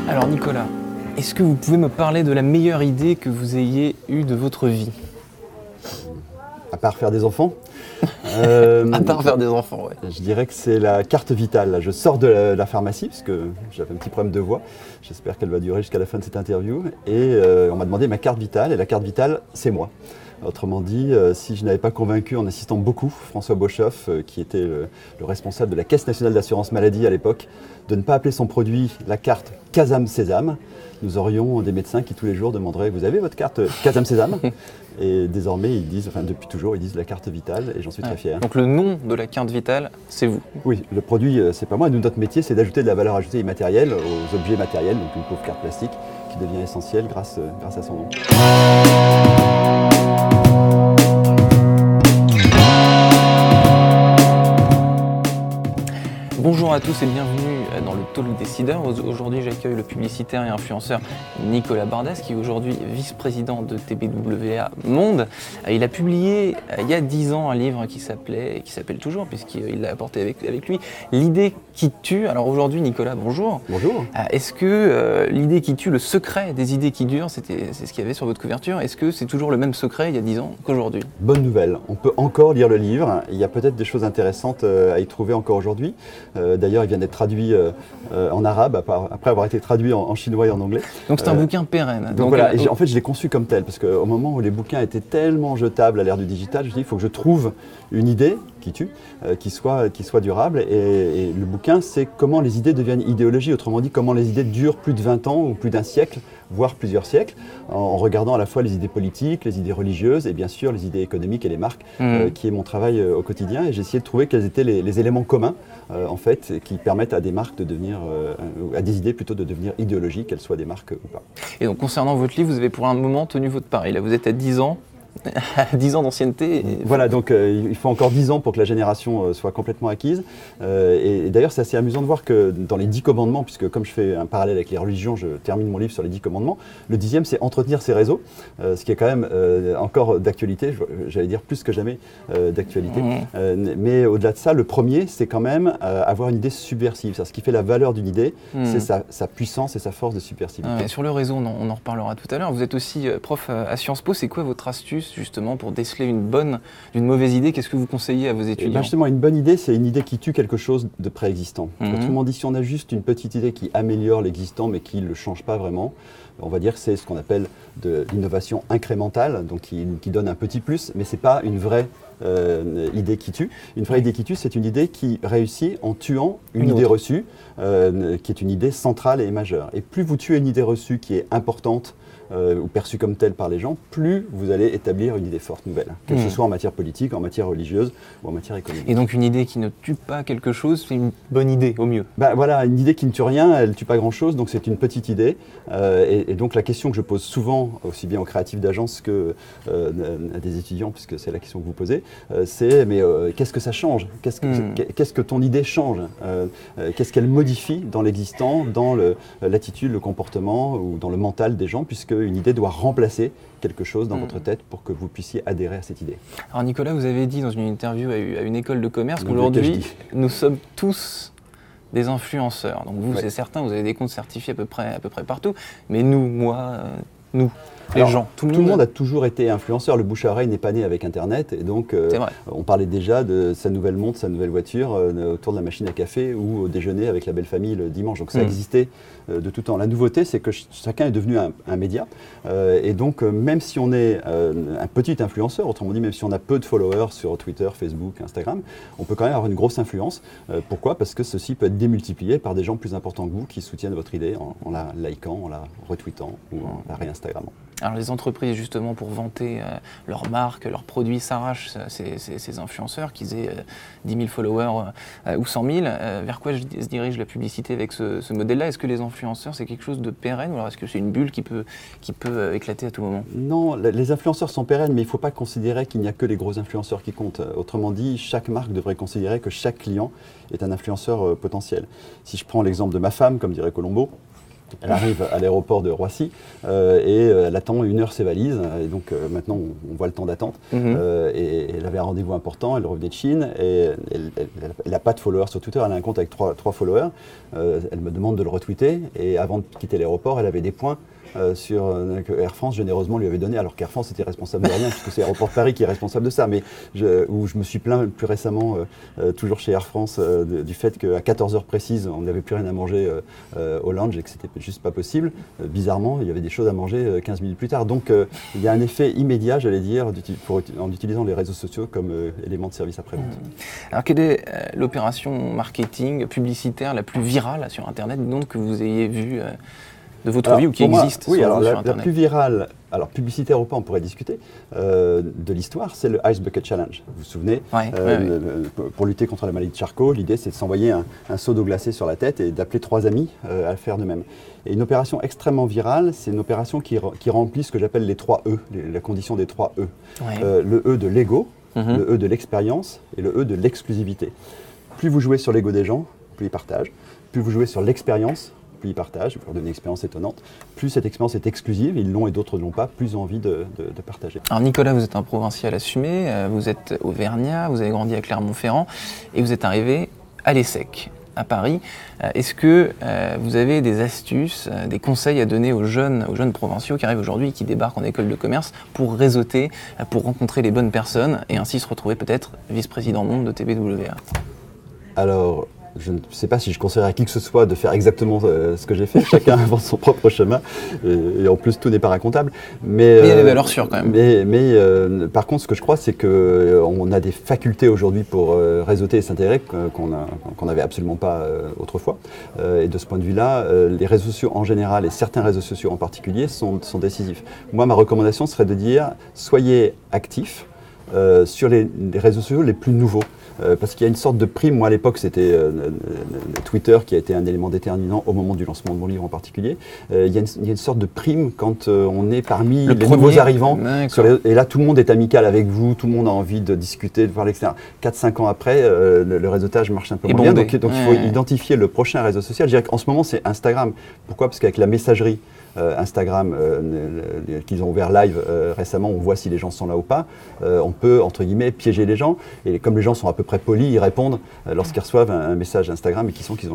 Alors Nicolas, est-ce que vous pouvez me parler de la meilleure idée que vous ayez eue de votre vie? À part faire des enfants. À part faire des enfants, ouais. Je dirais que c'est la carte vitale. Là, je sors de la pharmacie parce que j'avais un petit problème de voix. J'espère qu'elle va durer jusqu'à la fin de cette interview. Et on m'a demandé ma carte vitale. Et la carte vitale, c'est moi. Autrement dit, si je n'avais pas convaincu en assistant beaucoup François Beauchoff, qui était le responsable de la Caisse nationale d'assurance maladie à l'époque, de ne pas appeler son produit la carte Casam Sésame, nous aurions des médecins qui tous les jours demanderaient « Vous avez votre carte Casam Sésame ?» Et désormais, ils disent, enfin depuis toujours, ils disent la carte vitale et j'en suis très fier. Donc le nom de la carte vitale, c'est vous? Oui, le produit, c'est pas moi. Nous, notre métier, c'est d'ajouter de la valeur ajoutée immatérielle aux objets matériels, donc une pauvre carte plastique qui devient essentielle grâce à son nom. Bonjour à tous et bienvenue dans le Talk Décideur. Aujourd'hui, j'accueille le publicitaire et influenceur Nicolas Bardès, qui est aujourd'hui vice-président de TBWA Monde. Il a publié il y a 10 ans un livre qui s'appelle toujours, puisqu'il l'a apporté avec lui, L'idée qui tue. Alors aujourd'hui, Nicolas, bonjour. Bonjour. Est-ce que l'idée qui tue, le secret des idées qui durent, c'est ce qu'il y avait sur votre couverture, est-ce que c'est toujours le même secret il y a 10 ans qu'aujourd'hui? Bonne nouvelle, on peut encore lire le livre. Il y a peut-être des choses intéressantes à y trouver encore aujourd'hui. D'ailleurs, il vient d'être traduit en arabe, après avoir été traduit en chinois et en anglais. Donc c'est un bouquin pérenne. Donc voilà, et en fait je l'ai conçu comme tel, parce qu'au moment où les bouquins étaient tellement jetables à l'ère du digital, je me suis dit, il faut que je trouve une idée qui tue, qui soit durable. Et le bouquin, c'est comment les idées deviennent idéologie, autrement dit, comment les idées durent plus de 20 ans ou plus d'un siècle, voire plusieurs siècles, en regardant à la fois les idées politiques, les idées religieuses et bien sûr les idées économiques et les marques, qui est mon travail au quotidien. Et j'ai essayé de trouver quels étaient les éléments communs, en fait, qui permettent à des marques de devenir, à des idées plutôt de devenir idéologiques, qu'elles soient des marques ou pas. Et donc concernant votre livre, vous avez pour un moment tenu votre pari. Là, vous êtes à 10 ans. 10 ans d'ancienneté. Voilà, donc il faut encore 10 ans pour que la génération soit complètement acquise. Et d'ailleurs, c'est assez amusant de voir que dans les 10 commandements, puisque comme je fais un parallèle avec les religions, je termine mon livre sur les 10 commandements, le 10e, c'est entretenir ses réseaux, ce qui est quand même encore d'actualité, j'allais dire plus que jamais d'actualité. Mais au-delà de ça, le premier, c'est quand même avoir une idée subversive. Ce qui fait la valeur d'une idée, c'est sa puissance et sa force de subversivité. Sur le réseau, on en reparlera tout à l'heure. Vous êtes aussi prof à Sciences Po. C'est quoi votre astuce justement pour déceler une mauvaise idée? Qu'est-ce que vous conseillez à vos étudiants? Justement, une bonne idée, c'est une idée qui tue quelque chose de préexistant. Autrement dit, si on a juste une petite idée qui améliore l'existant mais qui ne le change pas vraiment, on va dire que c'est ce qu'on appelle de l'innovation incrémentale, donc qui donne un petit plus, mais ce n'est pas une vraie idée qui tue. Une vraie idée qui tue, c'est une idée qui réussit en tuant une idée reçue, qui est une idée centrale et majeure. Et plus vous tuez une idée reçue qui est importante, ou perçue comme telle par les gens, plus vous allez établir une idée forte nouvelle, que ce soit en matière politique, en matière religieuse ou en matière économique. Et donc une idée qui ne tue pas quelque chose, c'est une bonne idée au mieux? Voilà, une idée qui ne tue rien, elle ne tue pas grand-chose, donc c'est une petite idée. Et donc la question que je pose souvent, aussi bien aux créatifs d'agence que à des étudiants, puisque c'est la question que vous posez, c'est mais qu'est-ce que ça change? Qu'est-ce que ton idée change? Qu'est-ce qu'elle modifie dans l'existant, dans l'attitude, le comportement ou dans le mental des gens, puisque une idée doit remplacer quelque chose dans votre tête pour que vous puissiez adhérer à cette idée. Alors Nicolas, vous avez dit dans une interview à une école de commerce qu'aujourd'hui, nous sommes tous des influenceurs. Donc vous, c'est certain, vous avez des comptes certifiés à peu près partout. Mais nous, moi, nous, les gens, tout le monde a toujours été influenceur. Le bouche à oreille n'est pas né avec Internet. Et donc, on parlait déjà de sa nouvelle montre, sa nouvelle voiture autour de la machine à café ou au déjeuner avec la belle famille le dimanche. Donc ça existait de tout temps. La nouveauté, c'est que chacun est devenu un média. Et donc, même si on est un petit influenceur, autrement dit, même si on a peu de followers sur Twitter, Facebook, Instagram, on peut quand même avoir une grosse influence. Pourquoi? Parce que ceci peut être démultiplié par des gens plus importants que vous qui soutiennent votre idée en la likant, en la retweetant ou en la réinstagrammant. Alors les entreprises, justement, pour vanter leurs marques, leurs produits, s'arrachent ces influenceurs, qu'ils aient 10 000 followers ou 100 000. Vers quoi se dirige la publicité avec ce modèle-là? Est-ce que les influenceurs, c'est quelque chose de pérenne ou alors est-ce que c'est une bulle qui peut éclater à tout moment? Non, les influenceurs sont pérennes, mais il ne faut pas considérer qu'il n'y a que les gros influenceurs qui comptent. Autrement dit, chaque marque devrait considérer que chaque client est un influenceur potentiel. Si je prends l'exemple de ma femme, comme dirait Colombo, Elle arrive à l'aéroport de Roissy et elle attend 1 heure ses valises. Et donc maintenant, on voit le temps d'attente. Et elle avait un rendez-vous important, elle revenait de Chine et elle n'a pas de followers sur Twitter, elle a un compte avec 3 followers. Elle me demande de le retweeter et avant de quitter l'aéroport, elle avait des points que Air France généreusement lui avait donné, alors qu'Air France était responsable de rien, puisque c'est Aéroport de Paris qui est responsable de ça. Mais où je me suis plaint plus récemment, toujours chez Air France, du fait qu'à 14h précises, on n'avait plus rien à manger au lounge et que c'était juste pas possible. Bizarrement, il y avait des choses à manger 15 minutes plus tard. Donc il y a un effet immédiat, j'allais dire, en utilisant les réseaux sociaux comme élément de service après-vente. Alors quelle est l'opération marketing publicitaire la plus virale sur Internet, donc, que vous ayez vue de votre vie ou qui existe sur Internet? La plus virale, alors publicitaire ou pas, on pourrait discuter, de l'histoire, c'est le Ice Bucket Challenge. Vous vous souvenez, pour lutter contre la maladie de Charcot, l'idée c'est de s'envoyer un seau d'eau glacée sur la tête et d'appeler 3 amis à faire de même. Et une opération extrêmement virale, c'est une opération qui remplit ce que j'appelle les 3 E, la condition des 3 E. Le E de l'ego, le E de l'expérience et le E de l'exclusivité. Plus vous jouez sur l'ego des gens, plus ils partagent. Plus vous jouez sur l'expérience, plus ils partagent, pour donner une expérience étonnante. Plus cette expérience est exclusive, ils l'ont et d'autres ne l'ont pas, plus envie de partager. Alors Nicolas, vous êtes un provincial assumé, vous êtes auvergnat, vous avez grandi à Clermont-Ferrand et vous êtes arrivé à l'ESSEC, à Paris. Est-ce que vous avez des astuces, des conseils à donner aux jeunes provinciaux qui arrivent aujourd'hui et qui débarquent en école de commerce pour réseauter, pour rencontrer les bonnes personnes et ainsi se retrouver peut-être vice-président monde de TBWA? Alors, je ne sais pas si je conseillerais à qui que ce soit de faire exactement ce que j'ai fait. Chacun avance son propre chemin. Et en plus, tout n'est pas racontable. Mais il y a des valeurs sûres quand même. Mais par contre, ce que je crois, c'est qu'on a des facultés aujourd'hui pour réseauter et s'intégrer qu'on n'avait absolument pas autrefois. Et de ce point de vue-là, les réseaux sociaux en général et certains réseaux sociaux en particulier sont décisifs. Moi, ma recommandation serait de dire, soyez actifs sur les réseaux sociaux les plus nouveaux. Parce qu'il y a une sorte de prime, moi à l'époque c'était Twitter qui a été un élément déterminant au moment du lancement de mon livre en particulier. Il y a une sorte de prime quand on est parmi les nouveaux arrivants. Et là tout le monde est amical avec vous, tout le monde a envie de discuter, de parler, etc. 4-5 ans après, le réseautage marche un peu moins bien. Donc il faut identifier le prochain réseau social. Je dirais qu'en ce moment c'est Instagram. Pourquoi? Parce qu'avec la messagerie, Instagram, qu'ils ont ouvert live récemment, on voit si les gens sont là ou pas. On peut, entre guillemets, piéger les gens. Et comme les gens sont à peu près polis, ils répondent lorsqu'ils reçoivent un message Instagram et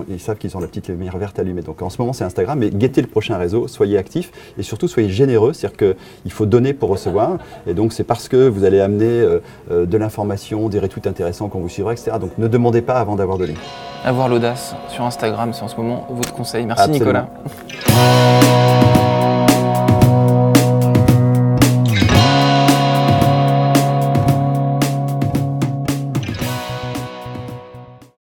ils savent qu'ils ont la petite lumière verte allumée. Donc en ce moment, c'est Instagram. Mais guettez le prochain réseau, soyez actifs et surtout soyez généreux. C'est-à-dire qu'il faut donner pour recevoir. Et donc c'est parce que vous allez amener de l'information, des retweets intéressants qu'on vous suivra, etc. Donc ne demandez pas avant d'avoir donné. Avoir l'audace sur Instagram, c'est en ce moment votre conseil. Merci Absolument. Nicolas.